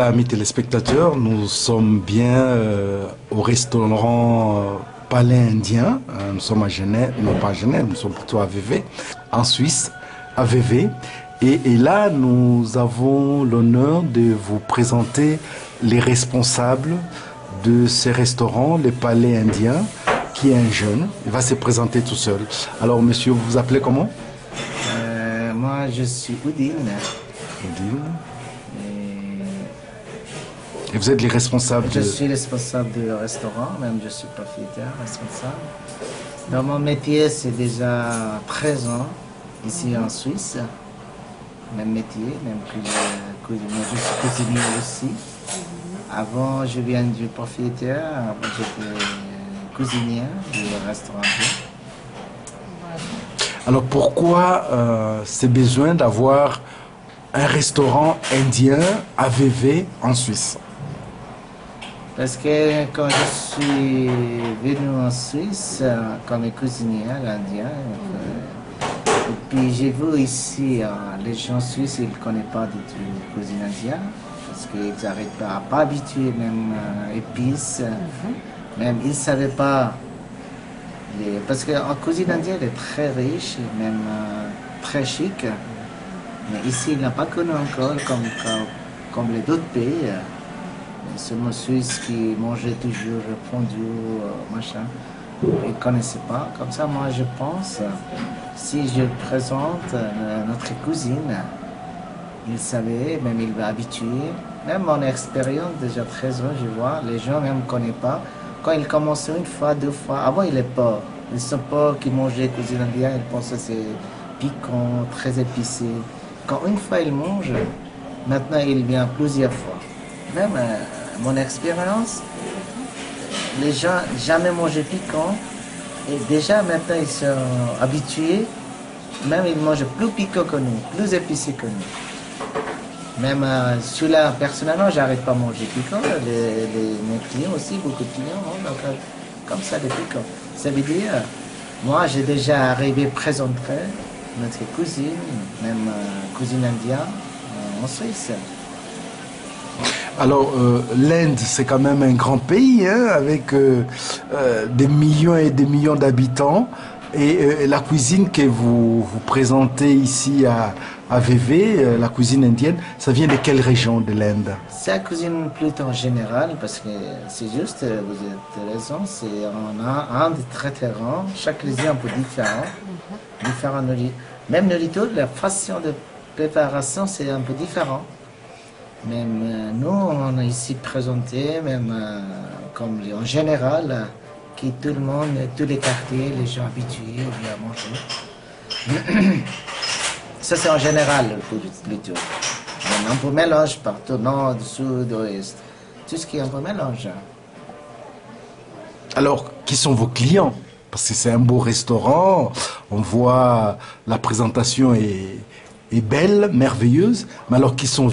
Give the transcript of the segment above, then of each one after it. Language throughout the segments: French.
Voilà, amis téléspectateurs, nous sommes bien au restaurant Palais Indien. Nous sommes à Genève, non pas à Genève, nous sommes plutôt à Vevey, en Suisse, à Vevey. Et là, nous avons l'honneur de vous présenter les responsables de ces restaurants, les Palais Indiens, qui est un jeune. Il va se présenter tout seul. Alors, monsieur, vous vous appelez comment? Moi, je suis Oudine. Oudine. Et vous êtes les responsables Je suis responsable du restaurant, même je suis propriétaire, responsable. Dans mon métier, c'est déjà 13 ans, ici en Suisse. Même métier, même que je suis cuisinier aussi. Avant, je viens du propriétaire, avant j'étais cuisinière du restaurant. Alors pourquoi c'est besoin d'avoir un restaurant indien à Vevey en Suisse? Parce que quand je suis venu en Suisse comme cuisinière indienne, et puis j'ai vu ici les gens suisses, ils ne connaissent pas du tout la cuisine indienne, parce qu'ils n'arrivent pas habitués même épices, même ils ne savaient pas. Parce qu'en cuisine indienne, elle est très riche, même très chic, mais ici il n'a pas connu encore comme les autres pays. C'est mon Suisse qui mangeait toujours fondu, machin. Ils ne connaissaient pas. Comme ça, moi, je pense, si je présente notre cuisine, ils savaient, même ils vont habituer. Même mon expérience, déjà 13 ans, je vois, les gens même ne connaissent pas. Quand ils commencent une fois, deux fois, avant, ils ne pas. Ils ne sont pas qui mangeaient cuisine indienne, ils pensent que c'est piquant, très épicé. Quand une fois ils mangent, maintenant, ils viennent plusieurs fois. Même mon expérience, les gens jamais mangé piquant et déjà maintenant ils sont habitués, même ils mangent plus piquant que nous, plus épicé que nous. Même celui-là, personnellement, j'arrête pas à manger piquant, mes clients aussi, beaucoup de clients, hein, donc, comme ça, les piquants. Ça veut dire, moi j'ai déjà arrivé à présenter notre cuisine, même cuisine indienne en Suisse. Alors, l'Inde, c'est quand même un grand pays, hein, avec des millions et des millions d'habitants. Et la cuisine que vous présentez ici à Vevey, la cuisine indienne, ça vient de quelle région de l'Inde? C'est la cuisine plutôt générale, parce que c'est juste, vous avez raison, on a un des très très grand, chaque cuisine un peu différent même nourriture, la façon de préparation, c'est un peu différent. Même nous, on a ici présenté, même comme en général, qui tout le monde, tous les quartiers, les gens habitués à manger. Ça, c'est en général plutôt. On a un peu mélange partout, nord, sud, ouest. Tout ce qui est un peu mélange. Alors, qui sont vos clients? Parce que c'est un beau restaurant, on voit la présentation est belle, merveilleuse, mais alors qui sont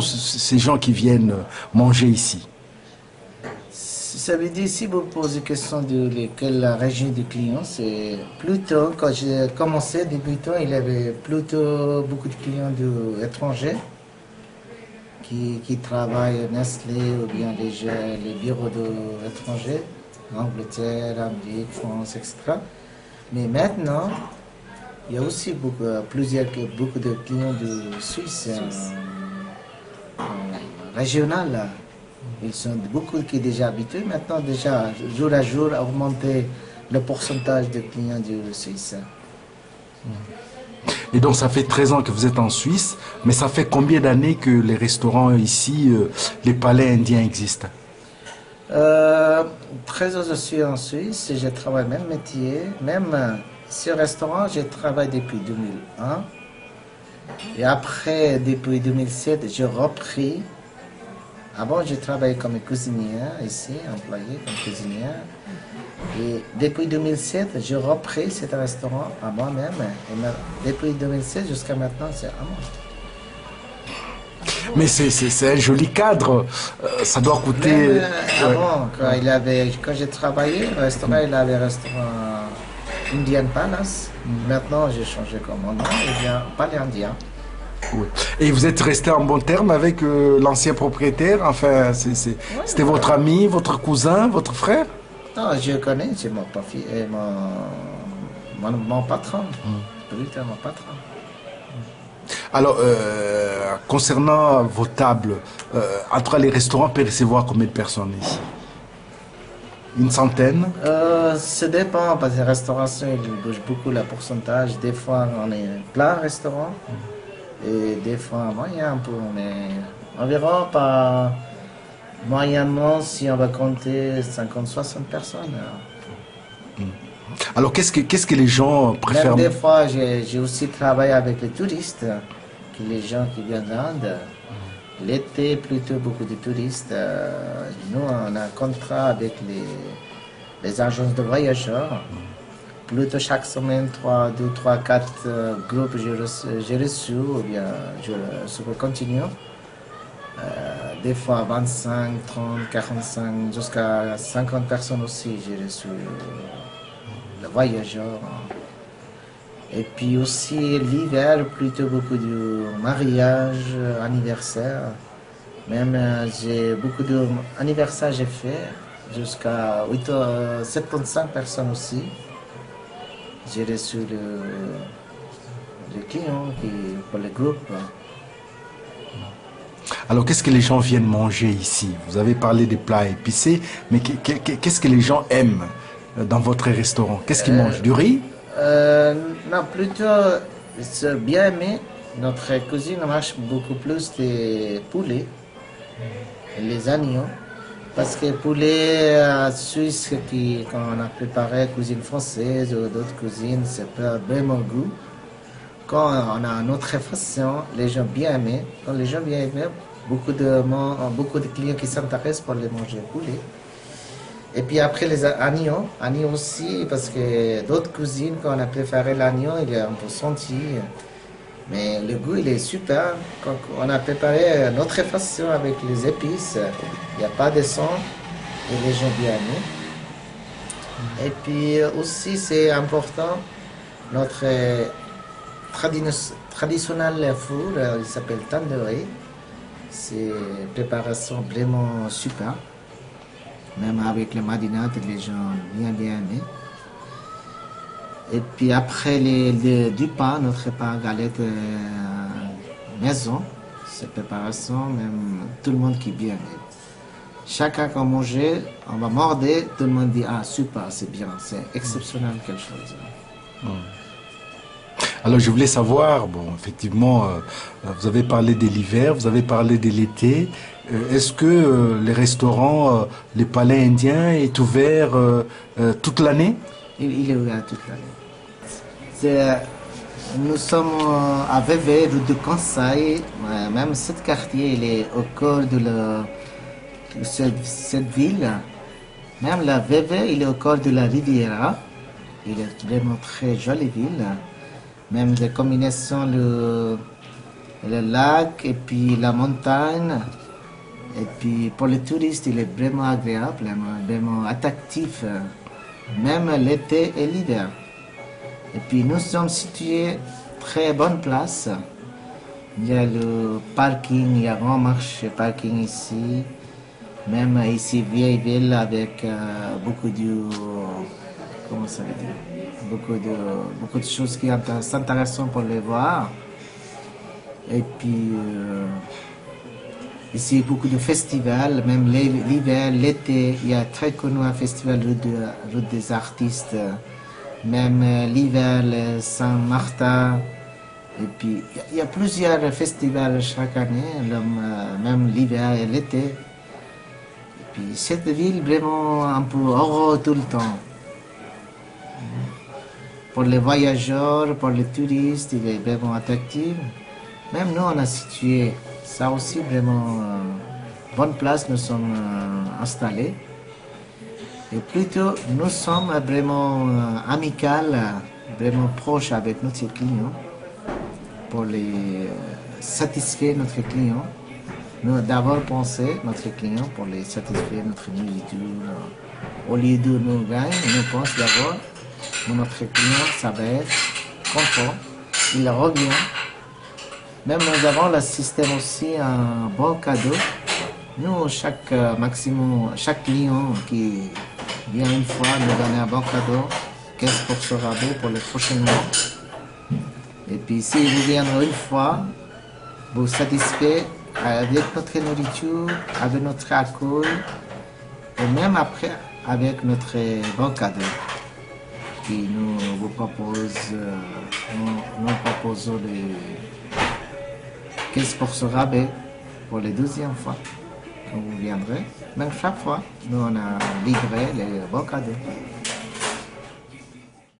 ces gens qui viennent manger ici? Ça veut dire, si vous posez la question de quelle région du client, c'est plutôt, quand j'ai commencé, débutant, il y avait plutôt beaucoup de clients étrangers qui travaillent à Nestlé ou bien les bureaux étrangers, Angleterre, Amérique, France, etc. Mais maintenant, il y a aussi beaucoup de clients de Suisse régional. Ils sont beaucoup qui sont déjà habitués. Maintenant, déjà, jour à jour, augmenter le pourcentage de clients de Suisse. Et donc, ça fait 13 ans que vous êtes en Suisse, mais ça fait combien d'années que les restaurants ici, les palais indiens existent? 13 ans, je suis en Suisse, je travaille même métier, même sur restaurant, je travaille depuis 2001. Et après, depuis 2007, j'ai repris. Avant, je travaillais comme cuisinière ici, employée comme cuisinière. Et depuis 2007, j'ai repris ce restaurant à moi-même. Et depuis 2007 jusqu'à maintenant, c'est à moi. Mais c'est un joli cadre. Ça doit coûter... Même, avant, quand j'ai travaillé, le restaurant, il avait un restaurant Indian Palace. Maintenant, j'ai changé comme nom, il vient Palais Indien. Oui. Et vous êtes resté en bon terme avec l'ancien propriétaire? Enfin, c'était votre ami, votre cousin, votre frère? Non, je connais, c'est mon, mon patron. Plutôt mon patron. Alors, concernant vos tables, entre les restaurants, peut recevoir combien de personnes ici? Une centaine? Ça dépend, parce que la restauration, il bouge beaucoup le pourcentage. Des fois, on est plein restaurant, et des fois, moyen pour, mais environ par moyennement, si on va compter 50-60 personnes. Alors, qu'est-ce que les gens préfèrent? Même des fois, j'ai aussi travaillé avec les touristes, les gens qui viennent d'Inde. L'été, plutôt beaucoup de touristes. Nous, on a un contrat avec les agences de voyageurs. Plutôt chaque semaine, 2, 3, 4 groupes j'ai reçu, ou bien je peux continuer. Des fois 25, 30, 45, jusqu'à 50 personnes aussi j'ai reçu les voyageurs. Et puis aussi l'hiver, plutôt beaucoup de mariages, anniversaires. Même j'ai beaucoup d'anniversaires j'ai fait, jusqu'à 75 personnes aussi. J'ai reçu le client pour le groupe. Alors, qu'est-ce que les gens viennent manger ici? Vous avez parlé des plats épicés, mais qu'est-ce que les gens aiment dans votre restaurant? Qu'est-ce qu'ils mangent? Du riz? Non, plutôt, c'est bien aimé. Notre cuisine marche beaucoup plus les poulets, les agneaux. Parce que poulet suisse, quand on a préparé cuisine française ou d'autres cuisines, c'est pas vraiment goût. Quand on a une autre façon, les gens bien aimés. Quand les gens bien aimés, beaucoup de clients qui s'intéressent pour les manger poulet. Et puis après les agneaux aussi, parce que d'autres cuisines, quand on a préparé l'agneau, il est un peu senti. Mais le goût, il est super. Quand on a préparé notre façon avec les épices, il n'y a pas de sang et les gens bien aimés. Et puis aussi, c'est important, notre traditionnel four, il s'appelle tandoori. C'est une préparation vraiment super. Même avec le madinat, les gens bien aimés. Et puis après du pain, notre pain galette maison, cette préparation, même tout le monde qui bien aimé. Chacun qui a mangé, on va morder, tout le monde dit ah super, c'est bien, c'est exceptionnel quelque chose. Alors je voulais savoir, bon effectivement, vous avez parlé de l'hiver, vous avez parlé de l'été. Est-ce que les restaurants, les palais indiens est ouvert toute l'année? Il est ouvert toute l'année. Nous sommes à Vevey, rue de Conseil. Même ce quartier, il est au cœur de cette ville. Même la Vevey, il est au cœur de la Riviera. Il est vraiment très jolie ville. Même la combinaison, le lac et puis la montagne. Et puis pour les touristes, il est vraiment agréable, vraiment attractif, même l'été et l'hiver. Et puis nous sommes situés très bonne place. Il y a le parking, il y a un grand marché parking ici. Même ici, vieille ville avec beaucoup de, comment ça veut dire, beaucoup de choses qui sont intéressantes pour les voir. Et puis ici, beaucoup de festivals, même l'hiver, l'été, il y a très connu un festival rue des artistes. Même l'hiver, le Saint-Martin. Et puis, il y a plusieurs festivals chaque année, même l'hiver et l'été. Et puis, cette ville, vraiment un peu heureux tout le temps. Pour les voyageurs, pour les touristes, il est vraiment attractif. Même nous, on a situé ça aussi vraiment bonne place, nous sommes installés. Et plutôt, nous sommes vraiment amicales, vraiment proches avec notre client pour les satisfaire notre client. Nous d'abord penser notre client pour les satisfaire notre nourriture. Au lieu de nous gagner, nous pensons d'abord que notre client, ça va être content, il revient. Même nous avons le système aussi un bon cadeau. Nous, chaque client qui vient une fois nous donne un bon cadeau, 15% rabais pour le prochain mois. Et puis si vous viendrez une fois, vous satisfait avec notre nourriture, avec notre alcool, et même après avec notre bon cadeau qui nous vous propose, nous proposons les 15% rabais pour la deuxième fois que vous viendrez. Même chaque fois, nous on a livré les bons cadeaux.